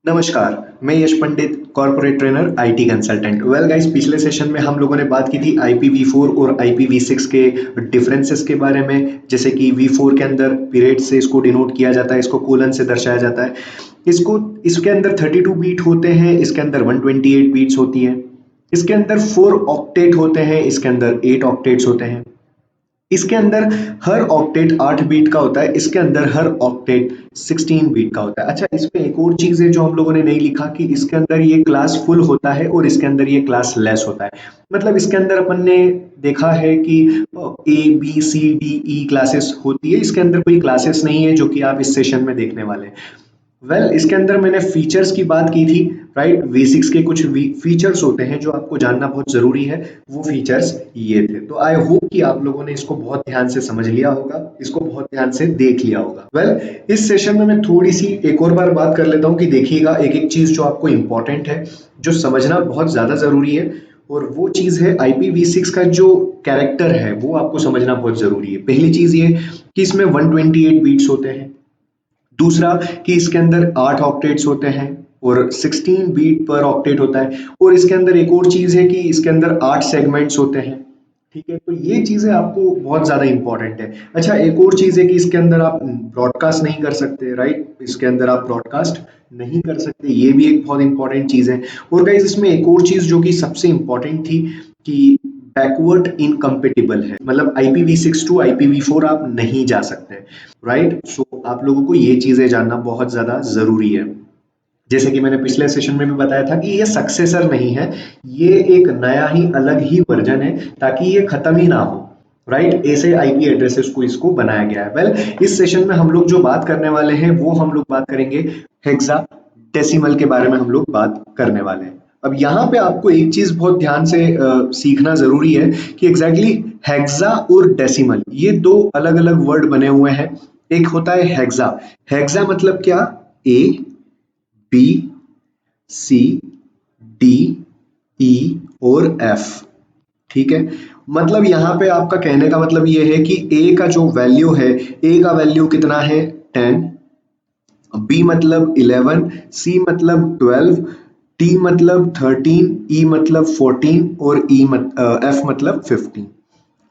नमस्कार, मैं Yash Pandit, corporate trainer, IT consultant. Well guys, पिछले सेशन में हम लोगों ने बात की थी IPv4 और IPv6 के डिफरेंसेस के बारे में। जैसे कि V4 के अंदर पीरियड से इसको डिनोट किया जाता है, इसको कोलन से दर्शाया जाता है। इसको इसके अंदर 32 बीट होते हैं, इसके अंदर 128 बीट्स होती हैं। इसके अंदर 4 ऑक्टेट होते हैं, इसके अंदर 8 ऑक्टेट्स होते हैं। इसके अंदर हर ऑक्टेट 8 बीट का होता है, इसके अंदर हर ऑक्टेट 16 बीट का होता है। अच्छा, इसमें एक और चीज है जो हम लोगों ने नहीं लिखा कि इसके अंदर ये क्लास फुल होता है और इसके अंदर ये क्लास लेस होता है। मतलब इसके अंदर अपन ने देखा है कि A B C D E classes होती है, इसके अंदर कोई क्लासेस नहीं है जो कि आप इस सेशन में देखने वाले हैं। इसके अंदर मैंने फीचर्स की बात की थी, राइट। V6 के कुछ फीचर्स होते हैं जो आपको जानना बहुत जरूरी है, वो फीचर्स ये थे। तो आई होप कि आप लोगों ने इसको बहुत ध्यान से समझ लिया होगा, इसको बहुत ध्यान से देख लिया होगा। इस सेशन में मैं थोड़ी सी एक और बार बात कर लेता हूँ कि देखिएगा एक एक चीज जो आपको इंपॉर्टेंट है, जो समझना बहुत ज्यादा जरूरी है, और वो चीज है IPv6 का जो कैरेक्टर है वो आपको समझना बहुत जरूरी है। पहली चीज ये कि इसमें 128 बीट्स होते हैं। दूसरा कि इसके अंदर 8 ऑक्टेट्स होते हैं और 16 बीट पर ऑक्टेट होता है। और इसके अंदर एक और चीज है कि इसके अंदर 8 सेगमेंट्स होते हैं। ठीक है, तो ये चीजें आपको बहुत ज्यादा इंपॉर्टेंट है। अच्छा, एक और चीज है कि इसके अंदर आप ब्रॉडकास्ट नहीं कर सकते, राइट। इसके अंदर आप ब्रॉडकास्ट नहीं कर सकते, ये भी एक बहुत इंपॉर्टेंट चीज है। और गाइस, इसमें एक और चीज जो कि सबसे इंपॉर्टेंट थी कि बैकवर्ड इनकम्पेटिबल है, मतलब IPv6 टू IPv4 आप नहीं जा सकते, राइट। सो आप लोगों को ये चीजें जानना बहुत ज्यादा जरूरी है। जैसे कि मैंने पिछले सेशन में भी बताया था कि ये सक्सेसर नहीं है, ये एक नया ही अलग ही वर्जन है, ताकि ये खत्म ही ना हो, राइट। ऐसे IP एड्रेसेस को इसको बनाया गया है। इस सेशन में हम लोग जो बात करने वाले हैं वो हम लोग बात करेंगे हेक्सा डेसिमल के बारे में हम लोग बात करने वाले हैं। अब यहाँ पे आपको एक चीज बहुत ध्यान से सीखना जरूरी है कि एग्जैक्टली हेक्सा और डेसिमल ये दो अलग अलग वर्ड बने हुए हैं। एक होता है हेक्सा। हेक्सा मतलब क्या? A B C D E और F। ठीक है, मतलब यहाँ पे आपका कहने का मतलब ये है कि A का जो वैल्यू है, A का वैल्यू कितना है? 10, B मतलब 11, C मतलब 12, T मतलब 13, E मतलब 14 और F मतलब 15।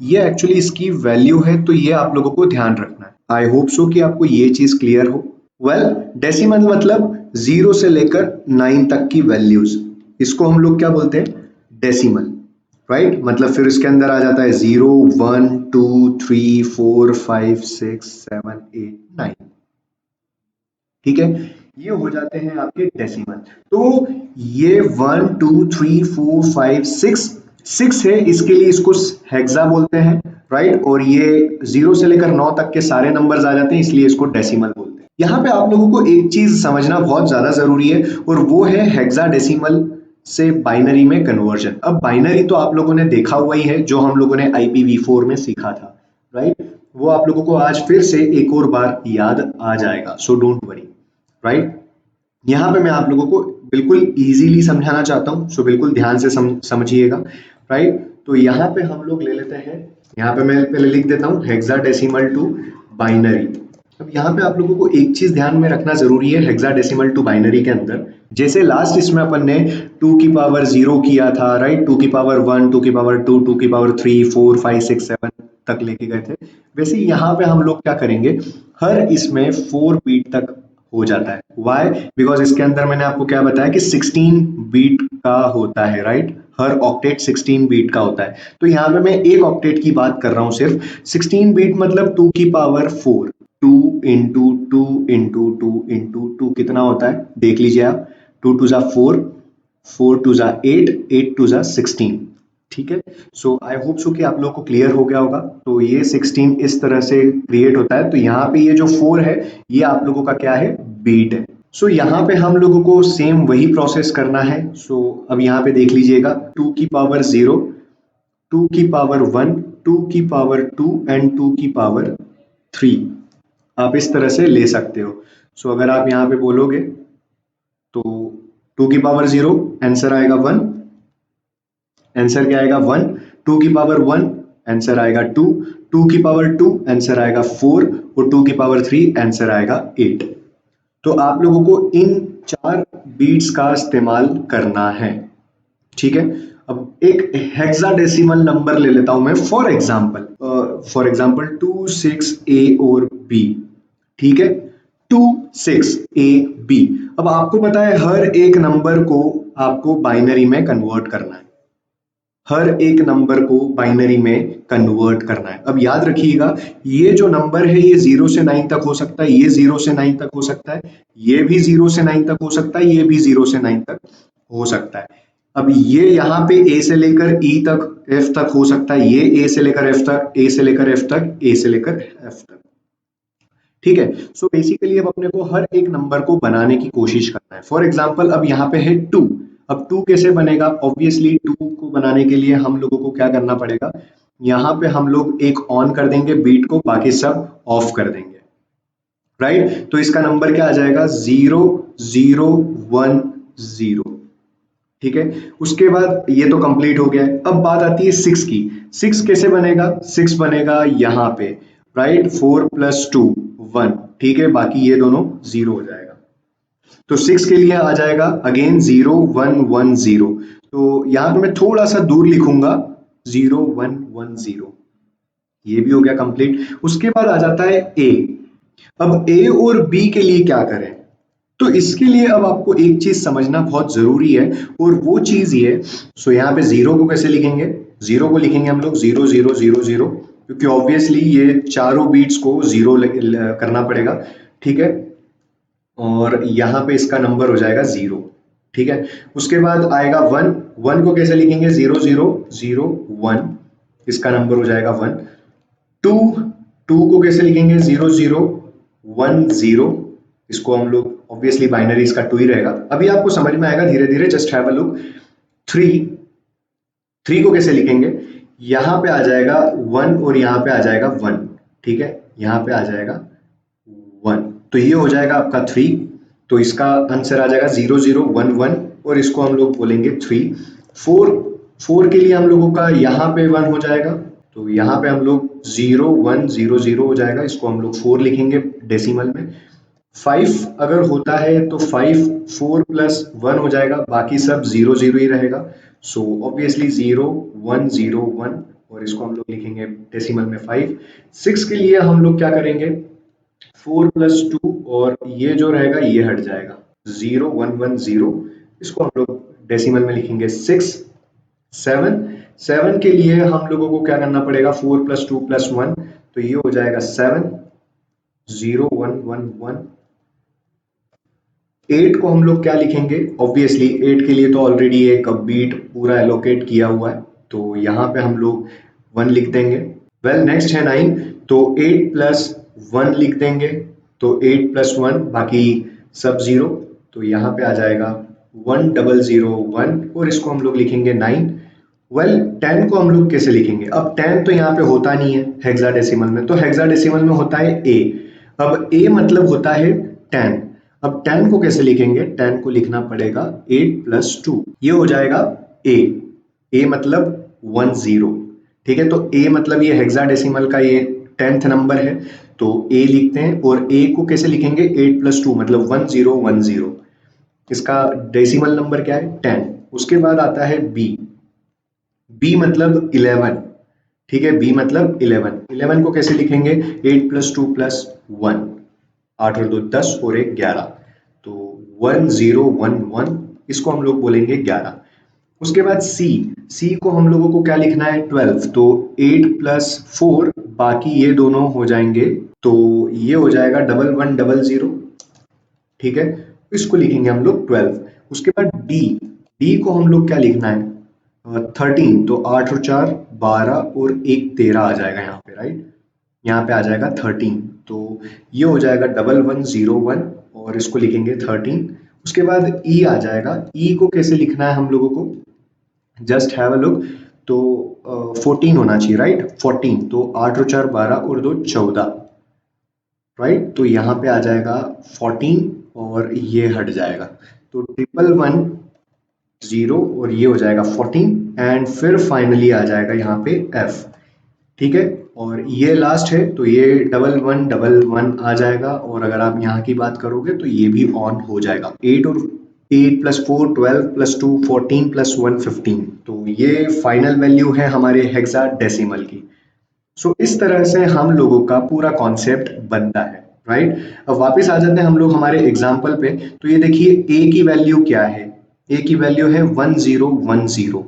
ये एक्चुअली इसकी वैल्यू है, तो ये आप लोगों को ध्यान रखना है। आई होप सो कि आपको ये चीज क्लियर हो। डेसिमल मतलब 0 से लेकर 9 तक की वैल्यूज, इसको हम लोग क्या बोलते हैं? Decimal, right. मतलब फिर इसके अंदर आ जाता है 0 1 2 3 4 5 6 7 8 9। ठीक है, ये हो जाते हैं आपके डेसिमल। तो ये 1 2 3 4 5 6 है, इसके लिए इसको हेक्सा बोलते हैं, राइट। और ये 0 से लेकर 9 तक के सारे नंबर्स आ जाते हैं, इसलिए इसको डेसिमल बोलते हैं। यहाँ पे आप लोगों को एक चीज समझना बहुत ज्यादा जरूरी है, और वो है हेक्सा डेसिमल से बाइनरी में कन्वर्जन। अब बाइनरी तो आप लोगों ने देखा हुआ ही है, जो हम लोगों ने IPv4 में सीखा था, राइट। वो आप लोगों को आज फिर से एक और बार याद आ जाएगा, सो डोंट वरी, राइट। यहाँ पे मैं आप लोगों को बिल्कुल इजीली समझाना चाहता हूँ, सो बिल्कुल ध्यान से समझिएगा, राइट। तो यहाँ पे हम लोग ले लेते हैं, यहाँ पे मैं पहले लिख देता हूँ हेक्साडेसिमल टू बाइनरी। अब यहाँ पे आप लोगों को एक चीज ध्यान में रखना जरूरी है हेक्साडेसिमल टू बाइनरी के अंदर। जैसे लास्ट इसमें अपन ने 2 की पावर 0 किया था, राइट। 2 की पावर 1, 2 की पावर 2, 2 की पावर 3 4 5 6 7 तक लेके गए थे। वैसे यहाँ पे हम लोग क्या करेंगे, हर इसमें 4 बीट तक हो जाता है। वाई? बिकॉज इसके अंदर मैंने आपको क्या बताया कि 16 बीट का होता है, राइट। हर ऑक्टेट 16 बीट का होता है। तो यहाँ पे मैं एक ऑक्टेट की बात कर रहा हूँ सिर्फ। 16 बीट मतलब 2 की पावर 4, 2 इंटू 2 इंटू 2 इंटू 2 कितना होता है देख लीजिए आप। 2 टू जा 4, 4 टू जा 8, 8 टू जा 16। ठीक है, सो आई होप सो कि आप लोगों को क्लियर हो गया होगा। तो ये 16 इस तरह से क्रिएट होता है। तो यहाँ पे ये जो 4 है, ये आप लोगों का क्या है? बीट है। सो यहाँ पे हम लोगों को सेम वही प्रोसेस करना है। सो अब यहाँ पे देख लीजिएगा, 2 की पावर 0, 2 की पावर 1, 2 की पावर 2 एंड 2 की पावर 3, आप इस तरह से ले सकते हो। सो अगर आप यहाँ पे बोलोगे तो 2 की पावर 0 आंसर आएगा 1, आंसर क्या आएगा? 1। 2 की पावर 1 आंसर आएगा 2, 2 की पावर 2 आंसर आएगा 4 और 2 की पावर 3 आंसर आएगा 8। तो आप लोगों को इन 4 बीट्स का इस्तेमाल करना है, ठीक है। अब एक हेक्साडेसिमल नंबर ले लेता हूं मैं फॉर एग्जांपल 26A और B, ठीक है। 26AB। अब आपको पता है हर एक नंबर को आपको बाइनरी में कन्वर्ट करना है, हर एक नंबर को बाइनरी में कन्वर्ट करना है। अब याद रखिएगा, ये जो नंबर है ये 0 से 9 तक हो सकता है, ये 0 से 9 तक हो सकता है, ये भी 0 से 9 तक हो सकता है, ये भी 0 से 9 तक हो सकता है। अब ये यहाँ पे ए से लेकर ई तक, एफ तक हो सकता है, ये ए से लेकर एफ तक, ए से लेकर एफ तक, ए से लेकर एफ तक, ठीक है। सो बेसिकली अब अपने को हर एक नंबर को बनाने की कोशिश करना है। फॉर एग्जाम्पल अब यहाँ पे है 2। अब 2 कैसे बनेगा? ऑब्वियसली 2 को बनाने के लिए हम लोगों को क्या करना पड़ेगा, यहाँ पे हम लोग एक ऑन कर देंगे बीट को, बाकी सब ऑफ कर देंगे, राइट। तो इसका नंबर क्या आ जाएगा? 0 0 1 0, ठीक है। उसके बाद ये तो कंप्लीट हो गया है। अब बात आती है 6 की। 6 कैसे बनेगा? 6 बनेगा यहाँ पे, राइट, 4 + 2 1, ठीक है, बाकी ये दोनों 0 हो जाएगा। तो 6 के लिए आ जाएगा अगेन 0 1 1 0। तो यहाँ पे मैं थोड़ा सा दूर लिखूंगा 0 1 1 0, ये भी हो गया कंप्लीट। उसके बाद आ जाता है ए। अब ए और बी के लिए क्या करें? तो इसके लिए अब आपको एक चीज समझना बहुत जरूरी है, और वो चीज ये, सो यहाँ पे 0 को कैसे लिखेंगे? 0 को लिखेंगे हम लोग 0 0 0 0, क्योंकि ऑब्वियसली ये चारों बीट्स को 0 करना पड़ेगा, ठीक है। और यहाँ पे इसका नंबर हो जाएगा 0, ठीक है। उसके बाद आएगा 1। 1 को कैसे लिखेंगे? 0 0 0 1, इसका नंबर हो जाएगा 1। 2 2 को कैसे लिखेंगे? 0 0 1 0, इसको हम लोग ऑब्वियसली बाइनरी इसका 2 ही रहेगा, अभी आपको समझ में आएगा धीरे धीरे, जस्ट हैव अ लुक। 3 3 को कैसे लिखेंगे? यहाँ पे आ जाएगा 1 और यहाँ पे आ जाएगा 1, ठीक है, यहाँ पे आ जाएगा 1, तो ये हो जाएगा आपका 3। तो इसका आंसर आ जाएगा 0 0 1 1, और इसको हम लोग बोलेंगे 3। 4 4 के लिए हम लोगों का यहाँ पे 1 हो जाएगा, तो यहाँ पे हम लोग 0 1 0 0 हो जाएगा, इसको हम लोग 4 लिखेंगे डेसिमल में। 5 अगर होता है तो 5 4 + 1 हो जाएगा, बाकी सब 0 0 ही रहेगा। सो ऑब्वियसली 0 1 0 1, और इसको हम लोग लिखेंगे डेसिमल में 5। 6 के लिए हम लोग क्या करेंगे? 4 + 2, और ये जो रहेगा ये हट जाएगा, 0 1 1 0, इसको हम लोग डेसिमल में लिखेंगे 6। 7 7 के लिए हम लोगों को क्या करना पड़ेगा? 4 + 2 + 1, तो ये हो जाएगा 7 0 1 1 1। 8 को हम लोग क्या लिखेंगे? ऑब्वियसली 8 के लिए तो ऑलरेडी एक बीट पूरा एलोकेट किया हुआ है, तो यहाँ पे हम लोग 1 लिख देंगे। वेल नेक्स्ट है 9, तो 8 + 1 लिख देंगे, तो 8 + 1 बाकी सब 0, तो यहाँ पे आ जाएगा 1 0 0 1, और इसको हम लोग लिखेंगे 9। वेल 10 को हम लोग कैसे लिखेंगे? अब 10 तो यहाँ पे होता नहीं है हेक्साडेसिमल में, तो हेक्साडेसिमल में होता है ए। अब ए मतलब होता है 10। अब 10 को कैसे लिखेंगे? 10 को लिखना पड़ेगा 8 + 2, ये हो जाएगा ए। ए मतलब 1 0, ठीक है। तो ए मतलब ये हेक्साडेसिमल का ये 10th नंबर है, तो ए लिखते हैं। और ए को कैसे लिखेंगे? 8 + 2 मतलब 1 0 1 0, इसका डेसिमल नंबर क्या है? 10। उसके बाद आता है बी। बी मतलब 11, ठीक है, बी मतलब 11। 11 को कैसे लिखेंगे? 8 + 2 + 1, 8 और 2 10 और 1 11, तो 1 0 1 1, इसको हम लोग बोलेंगे 11। उसके बाद सी। सी को हम लोगों को क्या लिखना है? 12, तो 8 + 4 बाकी ये दोनों हो जाएंगे, तो ये हो जाएगा 1 1 0 0, ठीक है, इसको लिखेंगे हम लोग 12। उसके बाद डी। डी को हम लोग क्या लिखना है? 13, तो 8 और 4 12 और 1 13 आ जाएगा यहाँ पे, राइट, यहाँ पे आ जाएगा 13, तो ये हो जाएगा 1 1 0 1, और इसको लिखेंगे 13। उसके बाद ई आ जाएगा। ई को कैसे लिखना है हम लोगों को? जस्ट हैव अ लुक, तो 14 होना चाहिए, राइट, 14, तो 8 और 4 12 और 2 14, राइट, तो यहाँ पे आ जाएगा 14, और ये हट जाएगा, तो 1 1 0, और ये हो जाएगा 14, एंड फिर फाइनली आ जाएगा यहाँ पे एफ, ठीक है। और ये लास्ट है तो ये 1111 आ जाएगा, और अगर आप यहाँ की बात करोगे तो ये भी ऑन हो जाएगा। 8 और 8 + 4 12 + 2 14 + 1 15। तो ये फाइनल वैल्यू है हमारे हेक्साडेसिमल की। सो इस तरह से हम लोगों का पूरा कॉन्सेप्ट बनता है, राइट। अब वापस आ जाते हैं हम लोग हमारे एग्जाम्पल पे। तो ये देखिए ए की वैल्यू क्या है, ए की वैल्यू है 1010।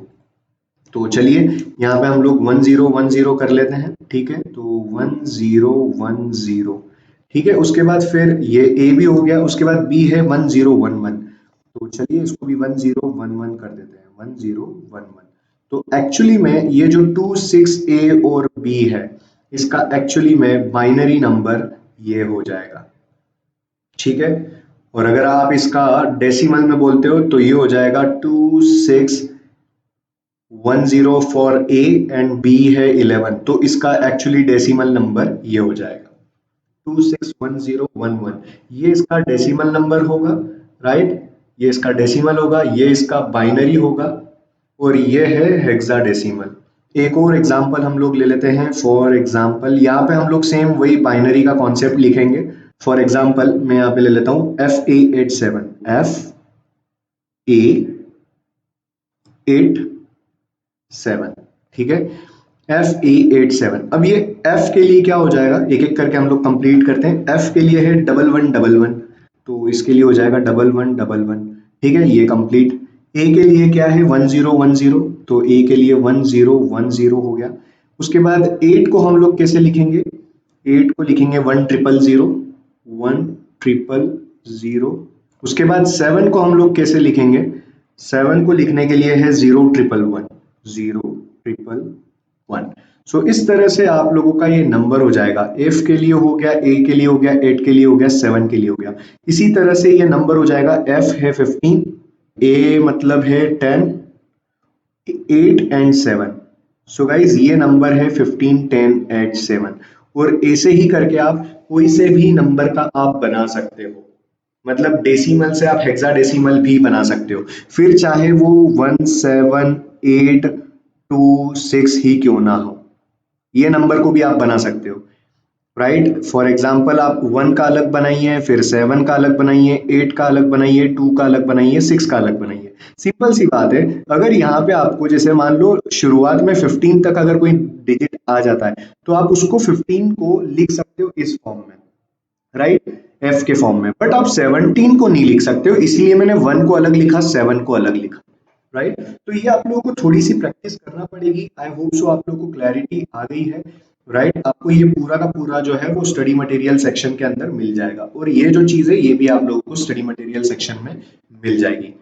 तो चलिए यहाँ पे हम लोग 1010 कर लेते हैं, ठीक है। तो 1010, ठीक है। उसके बाद फिर ये ए भी हो गया, उसके बाद बी है 1011। तो चलिए इसको भी 1011 कर देते हैं, 1011। तो एक्चुअली में ये जो 26A और बी है, इसका एक्चुअली में बाइनरी नंबर ये हो जाएगा, ठीक है। और अगर आप इसका डेसिमल में बोलते हो तो ये हो जाएगा 2610 फॉर ए एंड बी है 11। तो इसका एक्चुअली डेसिमल नंबर ये हो जाएगा 261011। ये इसका डेसिमल नंबर होगा, राइट। ये इसका डेसिमल होगा, ये इसका बाइनरी होगा, और ये है हेक्साडेसिमल। एक और एग्जांपल हम लोग ले लेते हैं। फॉर एग्जांपल यहाँ पे हम लोग सेम वही बाइनरी का कॉन्सेप्ट लिखेंगे। फॉर एग्जांपल मैं यहाँ पे ले लेता हूँ FA87, FA87, ठीक है। FA87। अब ये F के लिए क्या हो जाएगा, एक एक करके हम लोग कंप्लीट करते हैं। F के लिए है 1111, तो इसके लिए हो जाएगा 1111, ठीक है। ये कंप्लीट। A के लिए क्या है 1010, तो A के लिए 1010 हो गया। उसके बाद 8 को हम लोग कैसे लिखेंगे, 8 को लिखेंगे 1000, 1000। उसके बाद 7 को हम लोग कैसे लिखेंगे, 7 को लिखने के लिए है 0111, 0111। सो इस तरह से आप लोगों का ये नंबर हो जाएगा। F के लिए हो गया, A के लिए हो गया, 8 के लिए हो गया, 7 के लिए हो गया। इसी तरह से ये नंबर हो जाएगा। F है 15, A मतलब है 10, 8 एंड 7। सो गाइज ये नंबर है 15, 10, 8, 7। और ऐसे ही करके आप कोई से भी नंबर का आप बना सकते हो, मतलब डेसिमल से आप हेक्साडेसिमल भी बना सकते हो। फिर चाहे वो 17826 ही क्यों ना हो, ये नंबर को भी आप बना सकते हो, राइट। फॉर एग्जाम्पल आप 1 का अलग बनाइए, फिर 7 का अलग बनाइए, 8 का अलग बनाइए, 2 का अलग बनाइए, 6 का अलग बनाइए। सिंपल सी बात है। अगर यहाँ पे आपको जैसे मान लो शुरुआत में 15 तक अगर कोई डिजिट आ जाता है तो आप उसको 15 को लिख सकते हो इस फॉर्म में, राइट, एफ के फॉर्म में। बट आप 17 को नहीं लिख सकते हो, इसलिए मैंने 1 को अलग लिखा, 7 को अलग लिखा, राइट। तो ये आप लोगों को थोड़ी सी प्रैक्टिस करना पड़ेगी। आई होप सो आप लोगों को क्लैरिटी आ गई है, राइट। आपको ये पूरा का पूरा जो है वो स्टडी मटेरियल सेक्शन के अंदर मिल जाएगा, और ये जो चीज है ये भी आप लोगों को स्टडी मटेरियल सेक्शन में मिल जाएगी।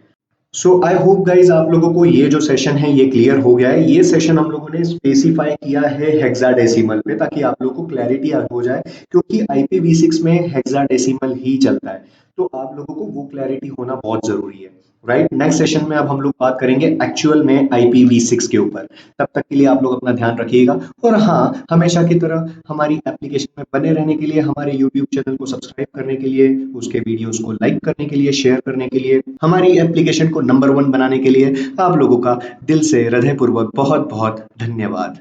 सो आई होप गाइज आप लोगों को ये जो सेशन है ये क्लियर हो गया है। ये सेशन हम लोगों ने स्पेसिफाई किया है हेक्साडेसिमल पे, ताकि आप लोगों को क्लैरिटी हो जाए, क्योंकि IPv6 में हेक्साडेसिमल ही चलता है। तो आप लोगों को वो क्लैरिटी होना बहुत जरूरी है, राइट। नेक्स्ट सेशन में अब हम लोग बात करेंगे एक्चुअल में IPv6 के ऊपर। तब तक के लिए आप लोग अपना ध्यान रखिएगा, और हाँ, हमेशा की तरह हमारी एप्लीकेशन में बने रहने के लिए, हमारे यूट्यूब चैनल को सब्सक्राइब करने के लिए, उसके वीडियोस को लाइक करने के लिए, शेयर करने के लिए, हमारी एप्लीकेशन को नंबर 1 बनाने के लिए आप लोगों का दिल से हृदयपूर्वक बहुत बहुत धन्यवाद।